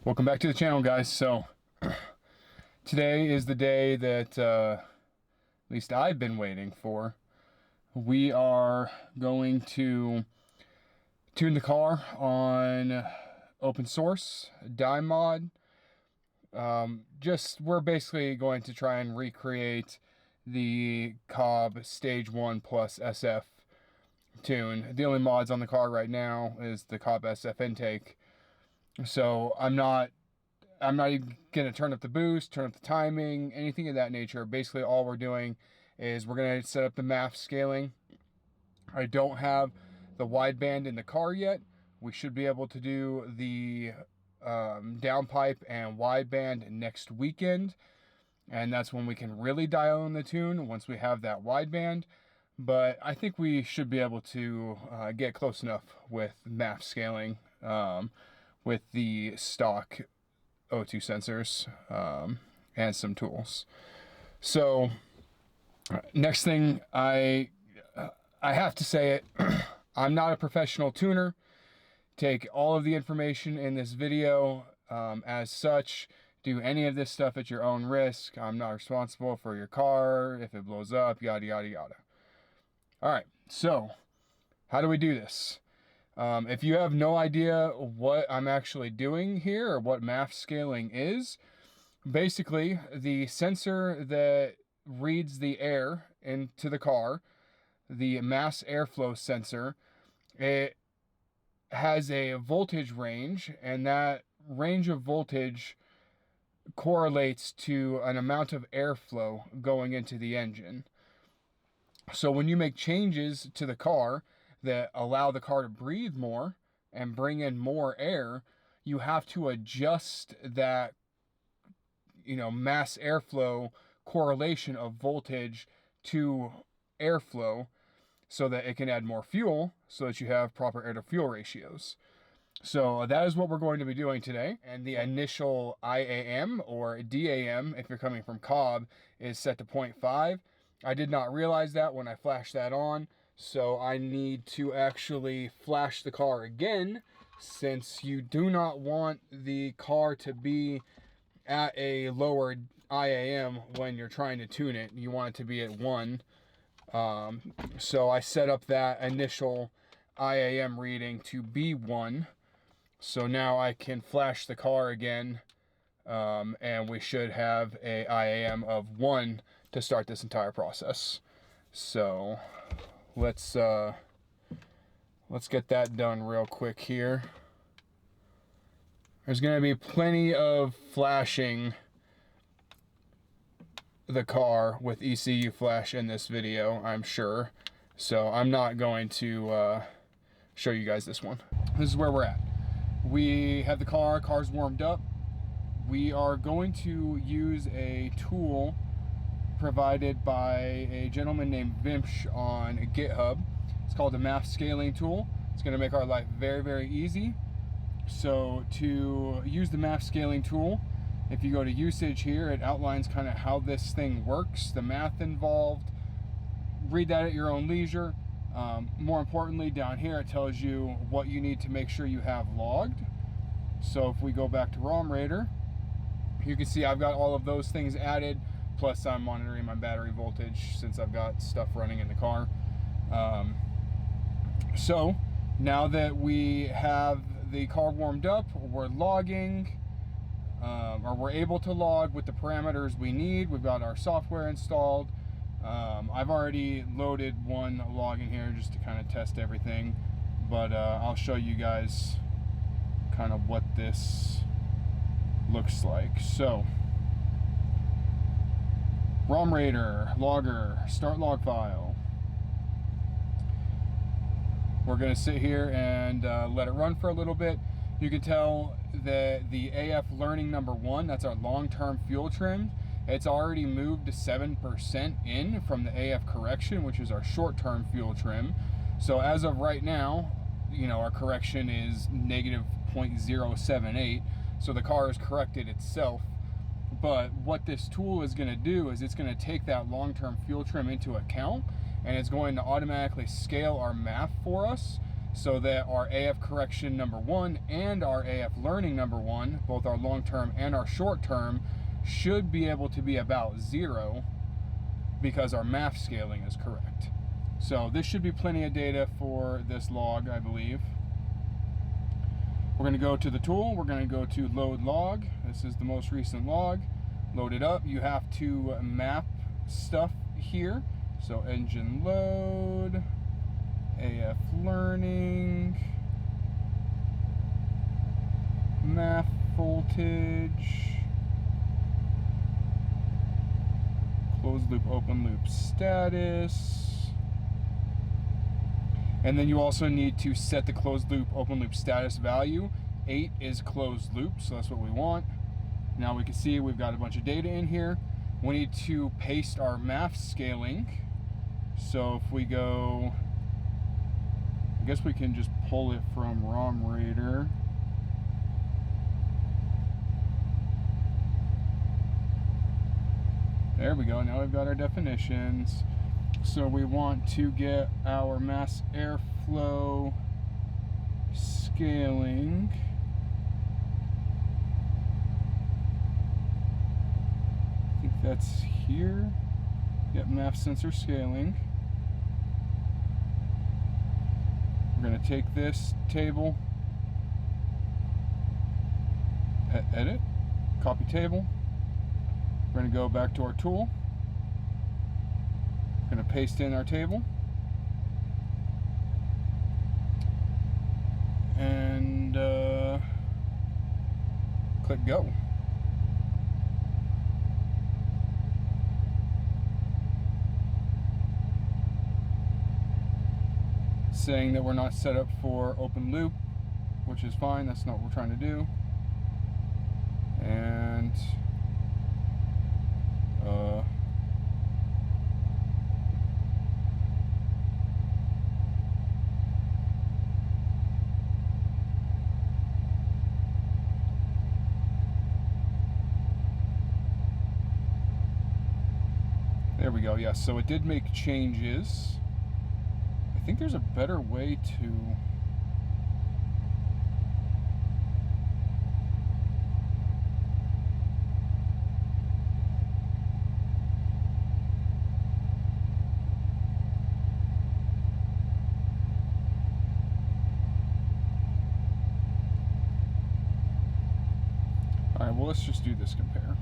Welcome back to the channel, guys. So today is the day that at least I've been waiting for. We are going to tune the car on open source DieMod. We're basically going to try and recreate the Cobb Stage 1 plus SF tune. The only mods on the car right now is the Cobb SF intake. So I'm not even gonna turn up the boost, turn up the timing, anything of that nature. Basically all we're doing is we're gonna set up the MAF scaling. I don't have the wideband in the car yet. We should be able to do the downpipe and wideband next weekend. And that's when we can really dial in the tune, once we have that wideband. But I think we should be able to get close enough with MAF scaling with the stock O2 sensors and some tools. So next thing, I have to say it, I'm not a professional tuner. Take all of the information in this video as such. Do any of this stuff at your own risk. I'm not responsible for your car if it blows up, yada yada yada. All right, so how do we do this? If you have no idea what I'm actually doing here or what MAF scaling is, basically the sensor that reads the air into the car, the mass airflow sensor, it has a voltage range, and that range of voltage correlates to an amount of airflow going into the engine. So when you make changes to the car that allow the car to breathe more and bring in more air, you have to adjust that, mass airflow correlation of voltage to airflow so that it can add more fuel so that you have proper air to fuel ratios. So that is what we're going to be doing today. And the initial IAM or DAM, if you're coming from Cobb, is set to 0.5. I did not realize that when I flashed that on. So I need to actually flash the car again, since you do not want the car to be at a lower IAM when you're trying to tune it. You want it to be at 1. So I set up that initial IAM reading to be 1. So now I can flash the car again, and we should have a IAM of 1 to start this entire process. So let's get that done real quick here. There's going to be plenty of flashing the car with ECUFlash in this video, I'm sure. So I'm not going to show you guys this one. This is where we're at. We have the car's warmed up. We are going to use a tool provided by a gentleman named Vimsh on GitHub. It's called the MAF Scaling tool. It's going to make our life very, very easy. So to use the MAF Scaling tool, if you go to usage here, it outlines kind of how this thing works, the math involved. Read that at your own leisure. More importantly, down here it tells you what you need to make sure you have logged. So if we go back to RomRaider, you can see I've got all of those things added. Plus I'm monitoring my battery voltage since I've got stuff running in the car. So now that we have the car warmed up, we're logging, or we're able to log with the parameters we need. We've got our software installed. I've already loaded one log in here just to kind of test everything, but I'll show you guys kind of what this looks like. So RomRaider, logger, start log file. We're going to sit here and let it run for a little bit. You can tell that the AF learning number 1, that's our long-term fuel trim, it's already moved to 7% in from the AF correction, which is our short-term fuel trim. So as of right now, our correction is negative 0.078. So the car has corrected itself. But what this tool is going to do is it's going to take that long-term fuel trim into account, and it's going to automatically scale our MAF for us so that our AF correction number 1 and our AF learning number 1, both our long-term and our short-term, should be able to be about 0 because our MAF scaling is correct. So this should be plenty of data for this log, I believe. We're going to go to the tool. We're going to go to load log. This is the most recent log. Load it up. You have to map stuff here. So engine load, AF learning, MAF voltage, closed loop, open loop status. And then you also need to set the closed loop, open loop status value. 8 is closed loop, so that's what we want. Now we can see we've got a bunch of data in here. We need to paste our MAF scaling. So if we go, I guess we can just pull it from RomRaider. There we go, now we've got our definitions. So we want to get our mass airflow scaling. I think that's here. Yep, MAF sensor scaling. We're going to take this table, edit, copy table. We're going to go back to our tool. Going to paste in our table and click go. Saying that we're not set up for open loop, which is fine, that's not what we're trying to do. And there we go, yes, so it did make changes. I think there's a better way to... Alright, well let's just do this compare.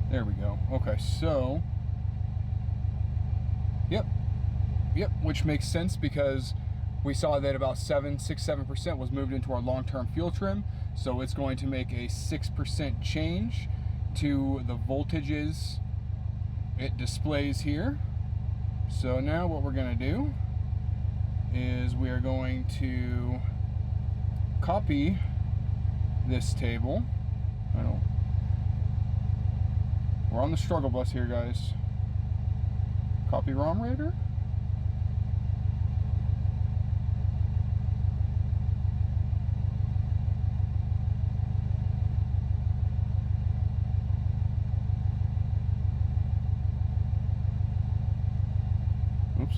There we go. Okay, so... Yep, which makes sense because we saw that about 6-7% was moved into our long-term fuel trim. So it's going to make a 6% change to the voltages it displays here. So now what we're going to do is we are going to copy this table. We're on the struggle bus here, guys. Copy RomRaider. Oops.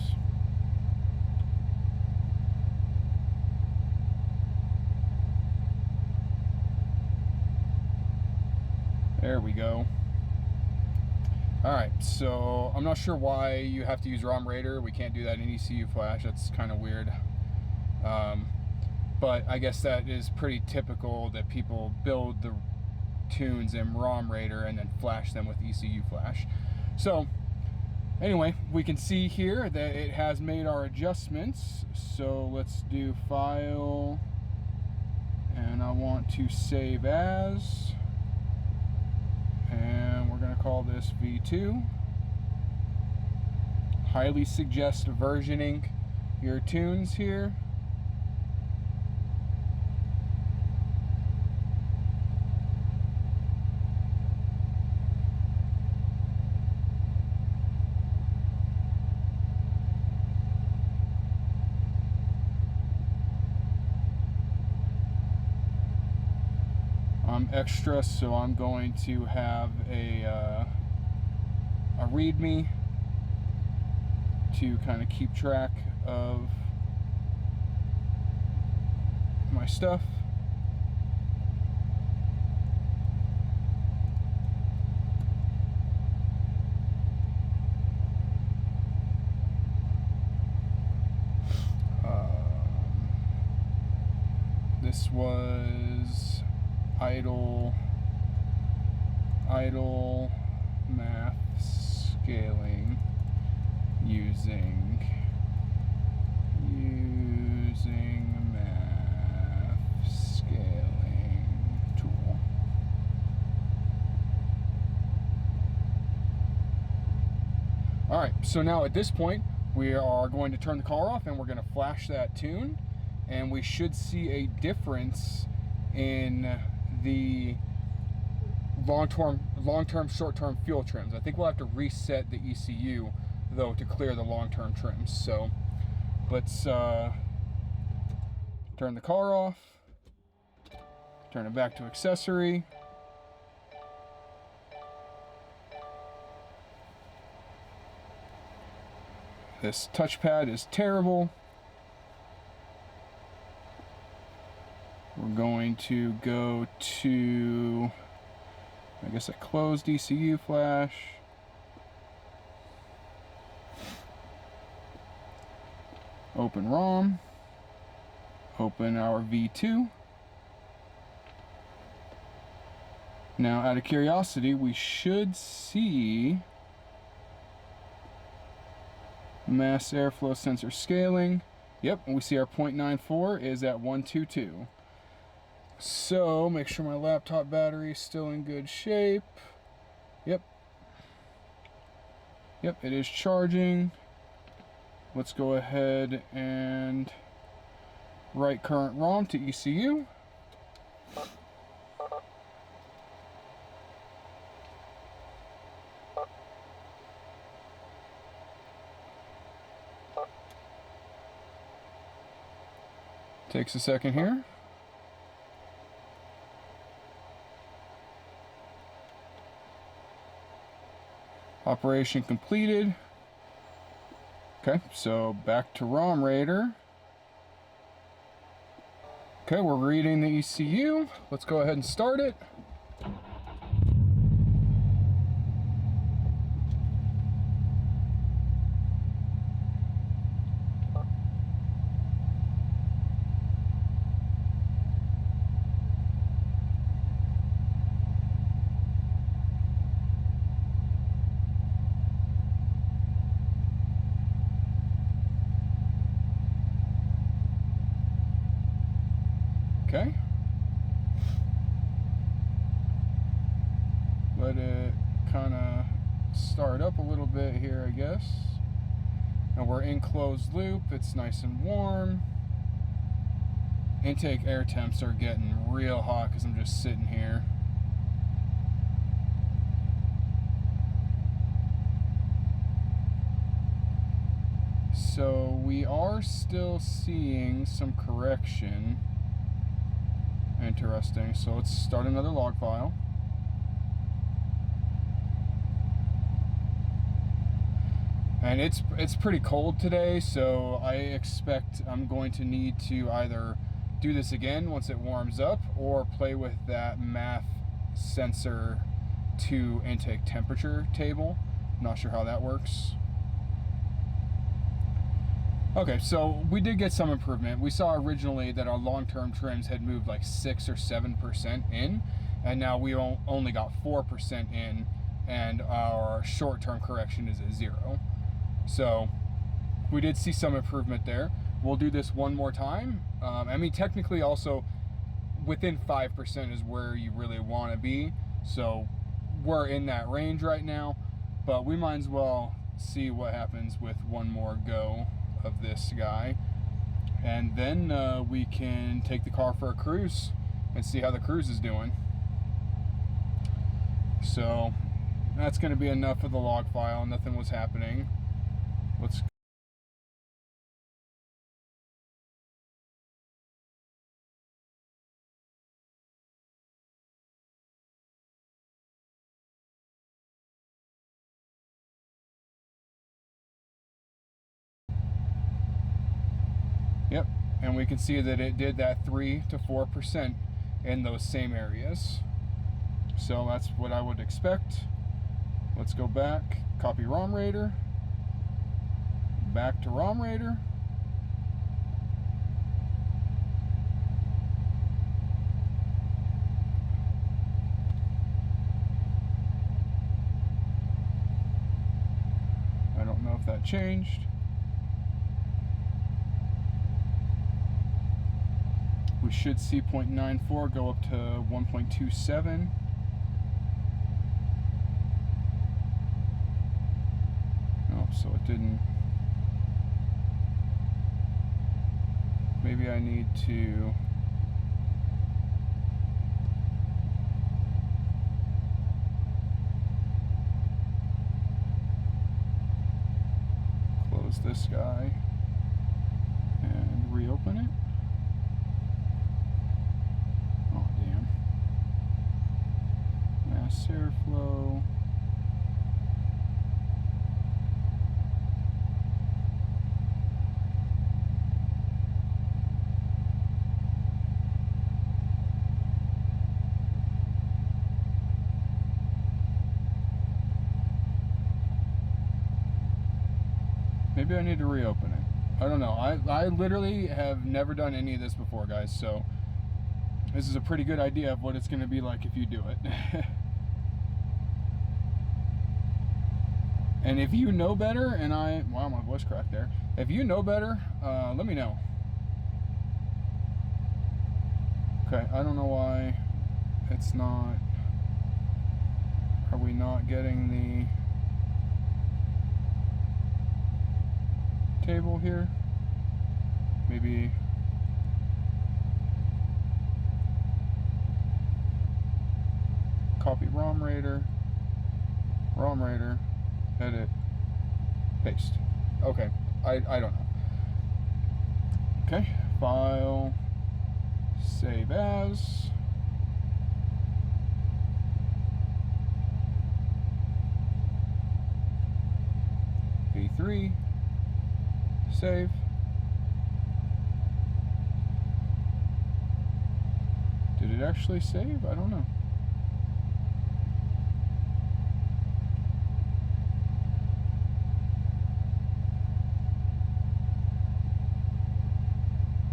There we go. Alright, so I'm not sure why you have to use RomRaider. We can't do that in ECUFlash. That's kind of weird. But I guess that is pretty typical that people build the tunes in RomRaider and then flash them with ECUFlash. So anyway, we can see here that it has made our adjustments. So let's do File, and I want to save as, and we're going to call this V2. Highly suggest versioning your tunes here. I'm extra, so I'm going to have a README to kind of keep track of my stuff. This was idle MAF Scaling using MAF Scaling tool. All right, so now at this point we are going to turn the car off and we're going to flash that tune, and we should see a difference in the long-term, short-term fuel trims. I think we'll have to reset the ECU though to clear the long-term trims. So let's turn the car off, turn it back to accessory. This touchpad is terrible. We're going to go to, I guess I closed ECUFlash. Open ROM. Open our V2. Now, out of curiosity, we should see mass airflow sensor scaling. Yep, we see our 0.94 is at 122. So, make sure my laptop battery is still in good shape. Yep, it is charging. Let's go ahead and write current ROM to ECU. Takes a second here. Operation completed. Okay, so back to RomRaider. Okay, we're reading the ECU. Let's go ahead and start it. Okay. Let it kind of start up a little bit here, I guess. And we're in closed loop. It's nice and warm. Intake air temps are getting real hot because I'm just sitting here. So we are still seeing some correction. Interesting. So let's start another log file. And it's pretty cold today, so I expect I'm going to need to either do this again once it warms up or play with that MAF sensor to intake temperature table. Not sure how that works. Okay, so we did get some improvement. We saw originally that our long-term trims had moved like 6 or 7% in, and now we only got 4% in, and our short-term correction is at 0. So we did see some improvement there. We'll do this one more time. I mean, technically also within 5% is where you really want to be. So we're in that range right now, but we might as well see what happens with one more go of this guy, and then we can take the car for a cruise and see how the cruise is doing. So that's going to be enough of the log file. Nothing was happening. Let's Yep, and we can see that it did that 3 to 4% in those same areas. So that's what I would expect. Let's go back, copy RomRaider, back to RomRaider. I don't know if that changed. We should see 0.94 go up to 1.27. Oh, so it didn't. Maybe I need to close this guy and reopen it. Oh, damn. Mass airflow. Maybe I need to reopen it. I don't know. I literally have never done any of this before, guys, so this is a pretty good idea of what it's going to be like if you do it. And if you know better, and wow, my voice cracked there. If you know better, let me know. Okay, I don't know why it's not. Are we not getting the table here? Maybe copy RomRaider, edit, paste. Okay, I don't know. Okay, file, save as. V3, save. Did it actually save? I don't know.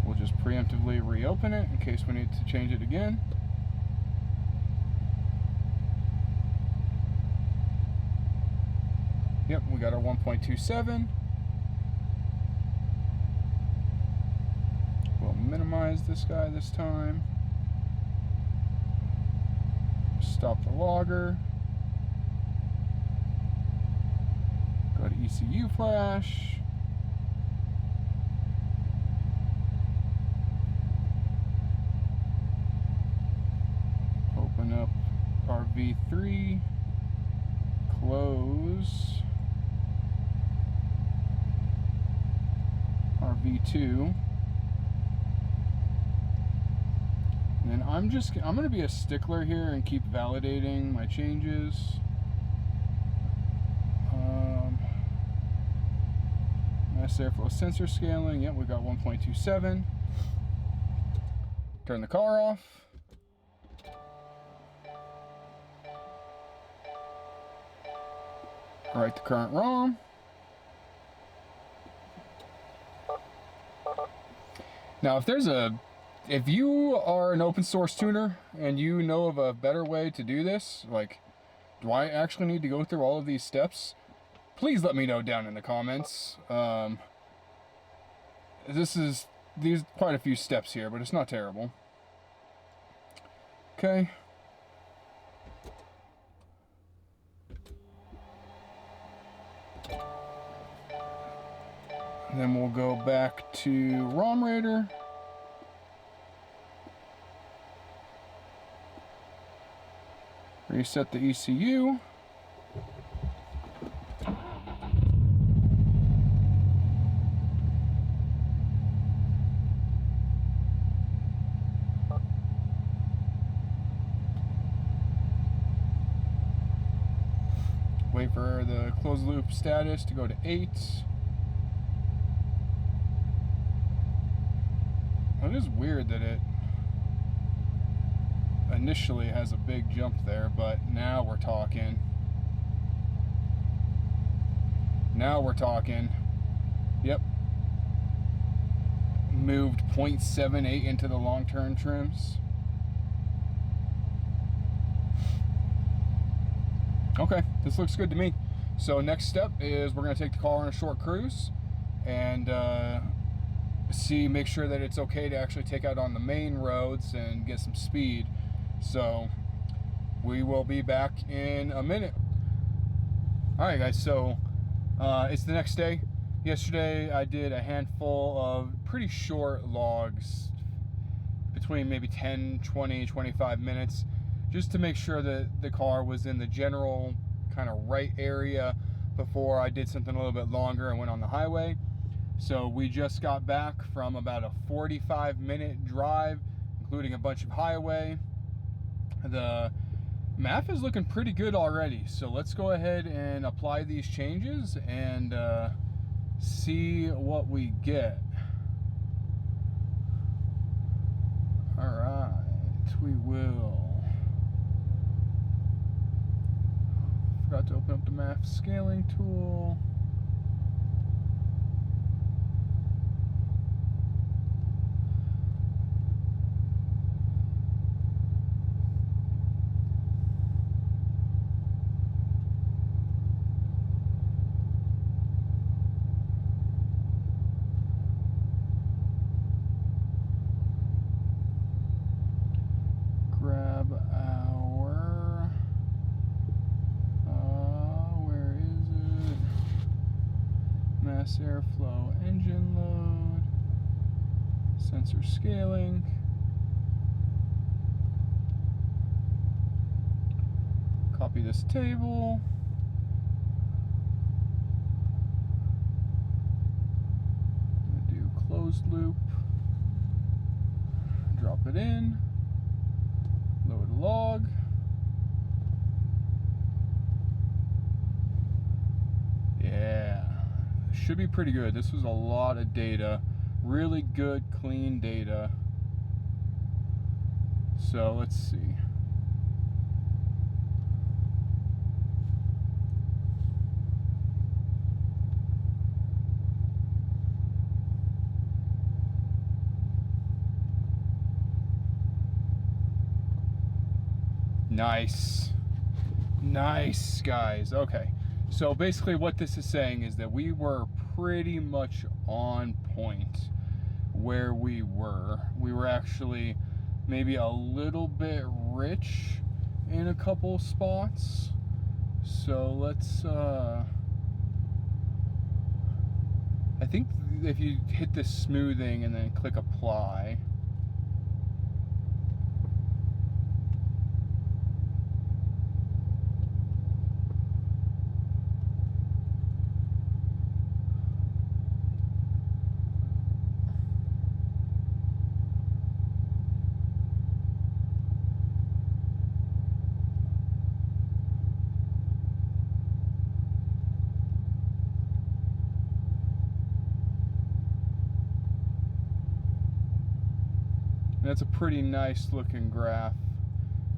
We'll just preemptively reopen it in case we need to change it again. Yep, we got our 1.27. We'll minimize this guy this time. Stop the logger. Go to ECUFlash. Open up our V3. Close our V2. And then I'm going to be a stickler here and keep validating my changes. Mass airflow sensor scaling. Yep, we got 1.27. Turn the car off. Write the current ROM. Now, if you are an open source tuner and you know of a better way to do this, like, do I actually need to go through all of these steps? Please let me know down in the comments. These quite a few steps here, but it's not terrible. Okay. Then we'll go back to RomRaider. Reset the ECU. Wait for the closed loop status to go to 8. it is weird that it initially has a big jump there, but now we're talking. Now we're talking. Yep. Moved 0.78 into the long-term trims. Okay, this looks good to me. So next step is we're going to take the car on a short cruise and make sure that it's okay to actually take out on the main roads and get some speed. So we will be back in a minute. Alright guys, so it's the next day. Yesterday I did a handful of pretty short logs, between maybe 10, 20, 25 minutes, just to make sure that the car was in the general kind of right area before I did something a little bit longer and went on the highway. So we just got back from about a 45-minute drive, including a bunch of highway. The MAF is looking pretty good already, so let's go ahead and apply these changes and see what we get. Alright, we will. Forgot to open up the MAF Scaling tool. Grab our, where is it? Mass airflow engine load, sensor scaling. Copy this table. I'm gonna do closed loop. Drop it in. Load a log. Yeah, should be pretty good. This was a lot of data, really good, clean data. So let's see. Nice guys. Okay, so basically what this is saying is that we were pretty much on point where we were. We were actually maybe a little bit rich in a couple spots. So let's I think if you hit this smoothing and then click apply, that's a pretty nice looking graph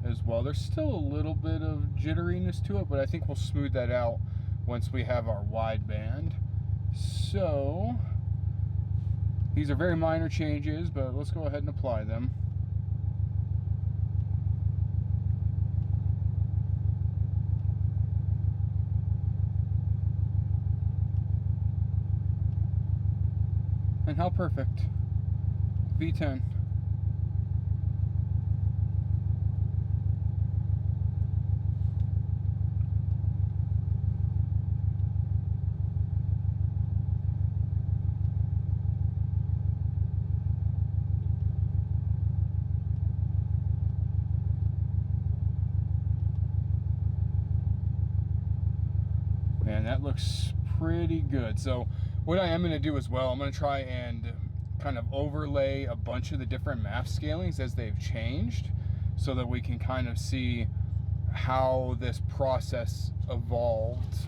as well. There's still a little bit of jitteriness to it, but I think we'll smooth that out once we have our wideband. So these are very minor changes, but let's go ahead and apply them. And how perfect. V10. Man, that looks pretty good. So what I am going to do as well, I'm going to try and kind of overlay a bunch of the different MAF scalings as they've changed, so that we can kind of see how this process evolved.